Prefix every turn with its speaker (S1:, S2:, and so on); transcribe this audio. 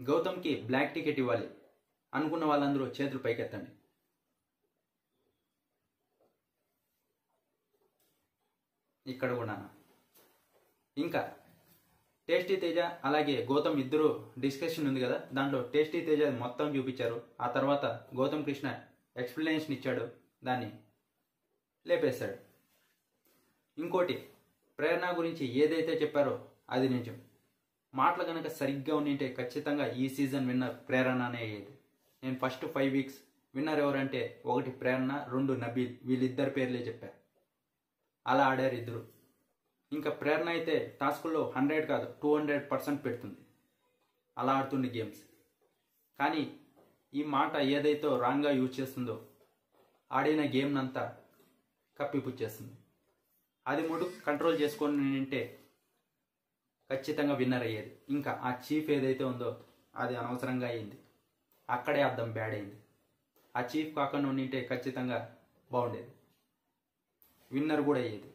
S1: గౌతమ్కి black ticket ఇవ్వాలి అనుకున్న వాళ్ళందరూ చేతులు పైకెత్తండి. ఇక్కడ కూడా. ఇంకా టేస్టీ తేజ అలాగే గౌతమ్ ఇద్దరు డిస్కషన్ ఉంది కదా, దాంట్లో టేస్టీ తేజ మొత్తం చూపించారు. ఆ తర్వాత గౌతమ్ కృష్ణ ఎక్స్ప్లెనేషన్ ఇచ్చాడు, దాన్ని లేపేశాడు. ఇంకోటి, ప్రేరణ గురించి ఏదైతే చెప్పారో అది నిజం. మాటలు కనుక సరిగ్గా ఉండింటే ఖచ్చితంగా ఈ సీజన్ విన్నర్ ప్రేరణనే అయ్యేది. నేను ఫస్ట్ 5 వీక్స్ విన్నర్ ఎవరంటే 1 ప్రేరణ, 2 నబీల్, వీళ్ళిద్దరి పేర్లే చెప్పారు. అలా ఆడారు ఇద్దరు. ఇంకా ప్రేరణ అయితే టాస్కుల్లో 100 కాదు 200% పెడుతుంది. అలా ఆడుతుంది గేమ్స్. కానీ ఈ మాట ఏదైతే రాంగ్గా యూజ్ చేస్తుందో ఆడిన గేమ్నంతా కప్పిపుచ్చేస్తుంది. అది మూడు కంట్రోల్ చేసుకొని ఉంటే ఖచ్చితంగా విన్నర్ అయ్యేది. ఇంకా ఆ చీఫ్ ఏదైతే ఉందో అది అనవసరంగా అయింది. అక్కడే అర్థం బ్యాడ్ అయింది. ఆ చీఫ్ కాకుండా ఉండింటే ఖచ్చితంగా బాగుండేది, విన్నర్ కూడా అయ్యేది.